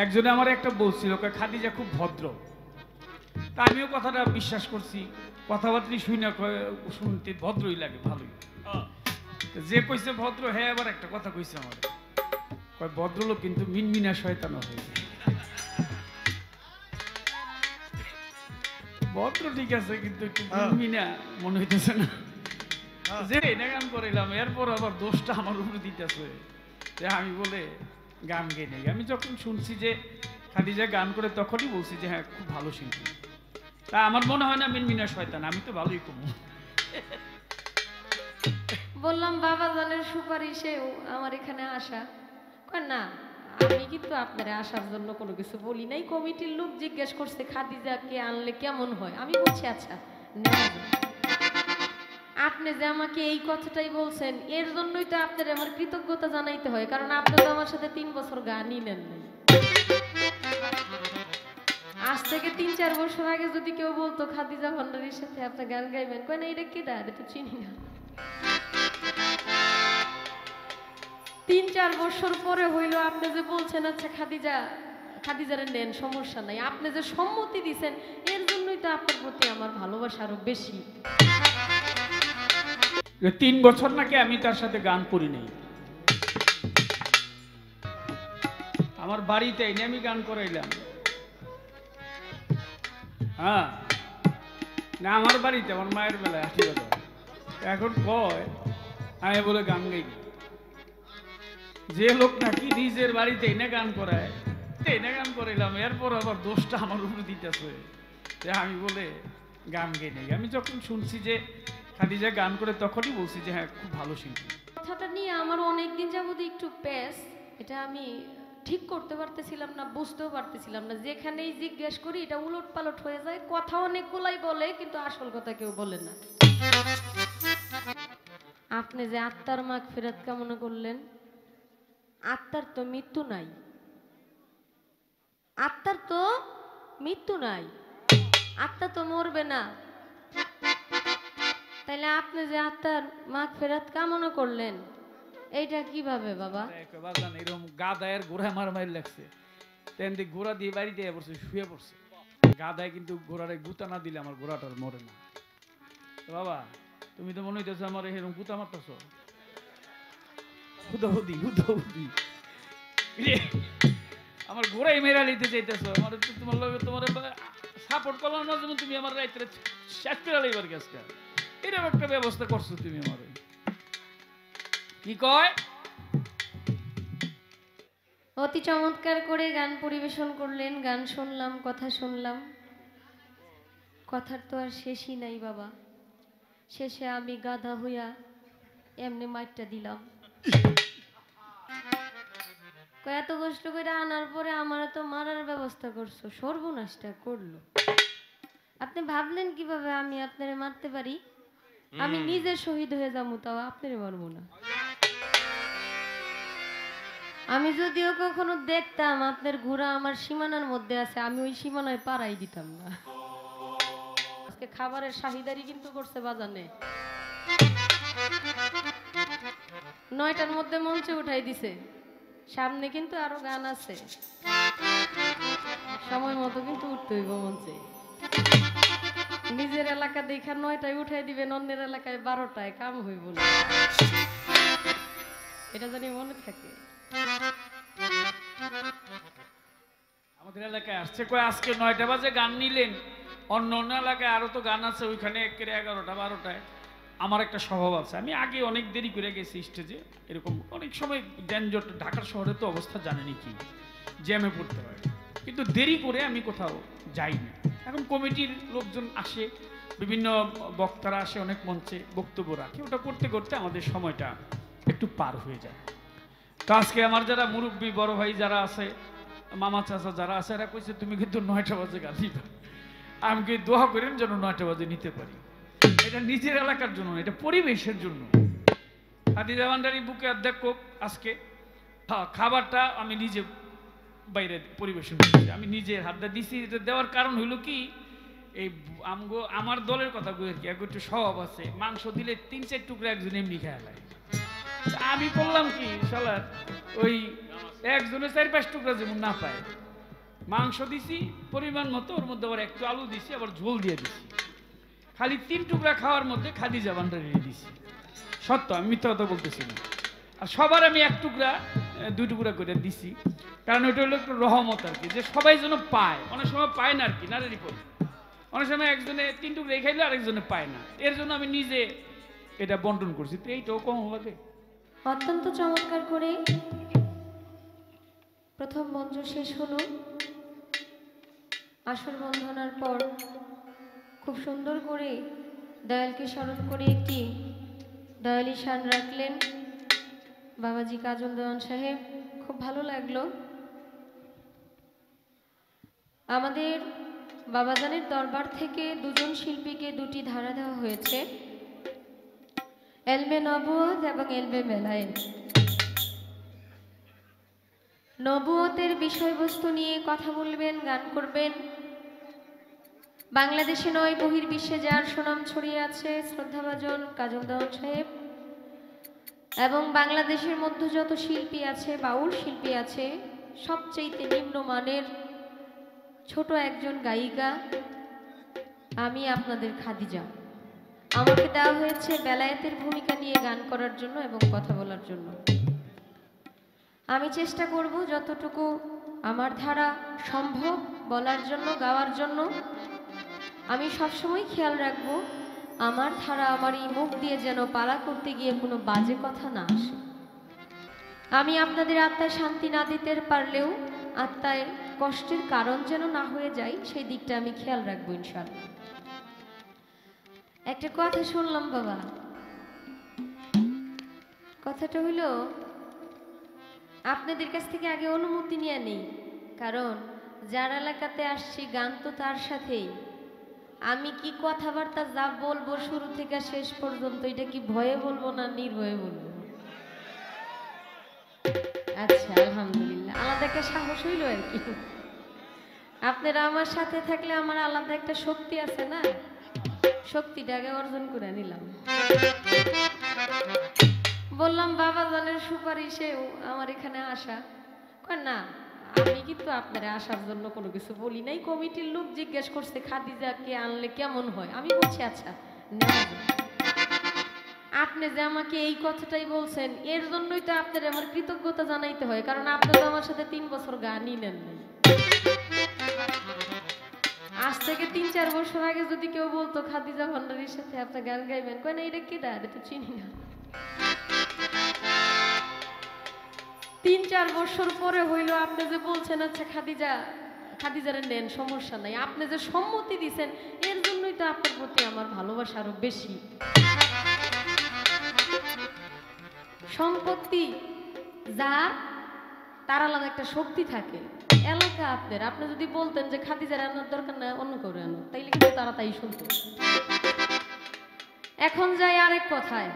একজনে আমার একটা বলছিল খাদিজা খুব ভদ্র, তা আমিও কথাটা বিশ্বাস করছি। কথাবার্তা শুনতে ভদ্রই লাগে, ভালোই। যে কইছে ভদ্র, হ্যাঁ আবার একটা কথা কইছে আমার, কয় ভদ্রলোক কিন্তু মিনমিনা শয়তান হয়ে যায়। ভদ্র ঠিক আছে, কিন্তু একটু মিনমিনা মনে হইতেছে না। যে গান করিলাম, এরপর আবার দোষটা আমার উপরে দিতেছে যে আমি বলে গান গেয়ে নেই। আমি যখন শুনছি যে খাদিজা গান করে, তখনই বলছি যে হ্যাঁ খুব ভালো শিল্পী। তা আমার মনে হয় না মিনমিনা শয়তান, আমি তো ভালোই কমু। বললাম বাবা জানের সুপারিশে আমার এখানে আসা, না আমি কিন্তু আপনারা আসার জন্য কোনো কিছু বলি নাই। কমিটির লোক জিজ্ঞেস করছে খাদিজাকে আনলে কেমন হয়, আমি বলছি আচ্ছা আপনি যে আমাকে এই কথাটাই বলছেন, এর জন্যই তো আপনার আমার কৃতজ্ঞতা জানাইতে হয়, কারণ আপনি তো আমার সাথে 3 বছর গানই নেন নাই। আজ থেকে 3-4 বছর আগে যদি কেউ বলতো খাদিজা ভান্ডারীর সাথে আপনি গান গাইবেন, কয় না এটা কেডা, এটা তো চিনি না। 3-4 বছর পরে হইলো আপনি যে বলছেন আচ্ছা খাদিজারে নেন, সমস্যা নাই, আপনি যে সম্মতি দিছেন এর জন্যই তো আপনার প্রতি আমার ভালোবাসা আরো বেশি। 3 বছর নাকি আমি তার সাথে গান করি নাই। আমার বাড়িতে এনে আমি গান করাইলাম। হ্যাঁ না, আমার বাড়িতে আমার মায়ের বেলায় 80 বছর। এখন কয় আমি বলে গান গাই। যে লোক নাকি নিজের বাড়িতে এনে গান করায়, এনে গান করাইলাম, এরপর আবার দোষটা আমার উপরে দিতেছে যে আমি বলে গান গেয়ে নেই। আমি যখন শুনছি যে খাদিজা গান করে, তখনই বলছি যে হ্যাঁ খুব ভালো শিল্পী। কথাটা নিয়ে আমার অনেকদিন যাবত একটু প্যাস, এটা আমি ঠিক করতে পারতেছিলাম না, বুঝতেও পারতেছিলাম না। যেখানেই জিজ্ঞেস করি এটা উলট পালট হয়ে যায়, কথা অনেকগুলাই বলে কিন্তু আসল কথা কেউ বলে না। আপনি যে আত্মার মাগফিরাত কামনা করলেন, আত্মার তো মৃত্যু নাই, আত্মার তো মৃত্যু নাই, আত্মা তো মরবে না। তাইলে আপনি যে আত্মার মাগফিরাত কামনা করলেন, এইটা কিভাবে বাবা? এরকম গাদায়ের গোড়া মার লাগছে, তেন দিয়ে গোড়া দিয়ে বাড়িতে পড়ছে, শুয়ে পড়ছে। গাদায় কিন্তু গোড়ারে গুতা না দিলে আমার গোড়াটার মরে না। বাবা তুমি তো মনে হইতেছো আমার এরকম গুতা মারতেছ। হুদাহুদি হুদাহুদি আমার গোড়াই মেরা নিতে চাইতেছো। আমার তোমার লগে তোমার সাপোর্ট করলাম না, যেমন তুমি আমার রাইতে শেষ করে লাইবার গেছে। এরকম একটা ব্যবস্থা করছো তুমি আমার। কি কয়? অতি চমৎকার করে গান পরিবেশন করলেন, গান শুনলাম, কথা শুনলাম। কথার তো আর শেষই নাই বাবা। শেষে আমি গাধা হইয়া এমনি মাইরটা দিলাম। এত কষ্ট করে আনার পরে আমার তো মারার ব্যবস্থা করছো, সর্বনাশটা করলো। আপনি ভাবলেন কিভাবে আমি আপনারে মারতে পারি? আমি নিজে শহীদ হয়ে যাবো, তাও আপনারে মারবো না। আমি যদিও কখনো দেখতাম আপনার ঘোড়া আমার সীমানার মধ্যে আছে, আমি ওই সীমানায় পাড়াই দিতাম না। আজকে খাবারের শাহিদারি কিন্তু করছে বাজানে, 9টার মধ্যে মঞ্চে উঠাই দিছে। সামনে কিন্তু আরো গান আছে, সময় মতো কিন্তু উঠতে হইব মঞ্চে। নিজের এলাকা দেখা 9টায় উঠাই দিবেন, অন্যের এলাকায় 12টায়, কাম হইব না। এটা জানি মনে থাকে। আমাদের এলাকায় আসছে কয় আজকে 9টা বাজে গান নিলেন, অন্য অন্য এলাকায় আরো তো গান আছে, ওইখানে 11টা 12টায়। আমার একটা স্বভাব আছে, আমি আগে অনেক দেরি করে গেছি স্টেজে। এরকম অনেক সময় যানজট, ঢাকার শহরে তো অবস্থা জানেনি কি, জ্যামে পড়তে হয়, কিন্তু দেরি করে আমি কোথাও যাই না। এখন কমিটির লোকজন আসে, বিভিন্ন বক্তারা আসে, অনেক মঞ্চে বক্তব্য রাখে, ওটা করতে করতে আমাদের সময়টা একটু পার হয়ে যায়। তো আজকে আমার যারা মুরব্বী বড় ভাই যারা আছে, মামা চাচা যারা আছে, এরা কইছে তুমি কিন্তু 9টা বাজে গান দিবা। আমি কি দোয়া করেন যেন 9টা বাজে নিতে পারি। এটা নিজের এলাকার জন্য, এটা পরিবেশের জন্য। খাদিজা ভান্ডারী বুকে অধ্যক্ষ আজকে খাবারটা আমি নিজে বাইরে পরিবেশন করছি, আমি নিজের হাতটা দিছি। এটা দেওয়ার কারণ হইল কি, এই আমার দলের কথা কই আর কি, একটু স্বভাব আছে, মাংস দিলে 3-4 টুকরা একজন এমনি খেয়াল হয়। আমি বললাম কি শালার ওই একজনে 4-5 টুকরা যেমন না পায়। মাংস দিছি পরিমাণ মতো, ওর মধ্যে আবার একটু আলু দিছি, আবার ঝোল দিয়ে দিছি। খালি 3 টুকরা খাওয়ার মধ্যে খাদিজা ভান্ডারি দিছি। সত্য, আমি মিথ্যা কথা বলতেছি না। আর সবার আমি 1 টুকরা 2 টুকরা করে দিছি, কারণ ওইটা হলো একটু রহমত আর কি, যে সবাই যেন পায়। অনেক সময় পায় না আর কি, নারী পর অনেক সময় একজনে 3 টুকরা খাইলে আরেকজনে পায় না, এর জন্য আমি নিজে এটা বন্টন করছি। তো এইটাও কম লাগে। অত্যন্ত চমৎকার করে প্রথম মঞ্চ শেষ হলো। আসর বন্ধনার পর খুব সুন্দর করে দয়ালকে স্মরণ করে একটি দয়ালি শান রাখলেন বাবাজি কাজল দেওয়ান সাহেব। খুব ভালো লাগলো। আমাদের বাবাজানের দরবার থেকে 2 জন শিল্পীকে 2টি ধারা দেওয়া হয়েছে, এলমে নবুয়ত এবং এলমে বেলায়েত। নবুয়তের বিষয়বস্তু নিয়ে কথা বলবেন, গান করবেন। বাংলাদেশে নয় বহির্বিশ্বে যার সুনাম ছড়িয়ে আছে শ্রদ্ধাভাজন কাজল দেওয়ান সাহেব, এবং বাংলাদেশের মধ্যে যত শিল্পী আছে, বাউল শিল্পী আছে, সবচেয়ে নিম্নমানের ছোট একজন গায়িকা আমি আপনাদের খাদিজা। আমাকে দেওয়া হয়েছে বেলায়েতের ভূমিকা নিয়ে গান করার জন্য এবং কথা বলার জন্য। আমি চেষ্টা করব যতটুকু আমার ধারা সম্ভব বলার জন্য, গাওয়ার জন্য। আমি সবসময় খেয়াল রাখবো আমার ধারা আমার এই মুখ দিয়ে যেন পালা করতে গিয়ে কোনো বাজে কথা না আসে। আমি আপনাদের আত্মায় শান্তি না দিতে পারলেও আত্মায় কষ্টের কারণ যেন না হয়ে যায়, সেই দিকটা আমি খেয়াল রাখবো ইনশাআল্লাহ। একটা কথা শুনলাম বাবা, কথাটা হইল আপনাদের কাছ থেকে আগে অনুমতি নিয়ে নেই, কারণ যার এলাকাতে আসছি গান তো তার সাথেই। আমি কি কথাবার্তা যা বলবো শুরু থেকে শেষ পর্যন্ত, এটা কি ভয়ে বলবো না নির্ভয়ে বলবো? আচ্ছা, আলহামদুলিল্লাহ, আলাদা একটা সাহস হইল আর কি। আপনারা আমার সাথে থাকলে আমার আলাদা একটা শক্তি আছে না, শক্তিটাকে অর্জন করে নিলাম। বললাম বাবাজানের সুপারিশেও আমার এখানে আসা। না, আমি কিন্তু আপনারা আসার জন্য কোনো কিছু বলি নাই। কমিটির লোক জিজ্ঞেস করছে খাদিজাকে আনলে কেমন হয়, আমি বলছি আচ্ছা নেওয়া যায়। আপনি যে আমাকে এই কথাটাই বলছেন, এর জন্যই তো আপনার আমার কৃতজ্ঞতা জানাইতে হয়, কারণ আপনি তো আমার সাথে 3 বছর গানই নেন নাই। আজ থেকে 3-4 বছর আগে যদি কেউ বলতো খাদিজা ভান্ডারির সাথে আপনি গান গাইবেন, কয় না এটা কেডা, এটা তো চিনি না। 3-4 বছর পরে হইলো আপনি যে বলছেন আচ্ছা খাদিজারে নেন, সমস্যা নাই। আপনি যে সম্মতি দিছেন, এর জন্যই তো আপনার প্রতি আমার ভালোবাসা আরো বেশি। সম্পত্তি যার, তার আলাদা একটা শক্তি থাকে। এলাকা আপনার, আপনি যদি বলতেন যে খাদিজার আনার দরকার না, অন্য করে আনো, তাইলে কিন্তু তারা তাই শুনতো। এখন যাই আরেক কথায়।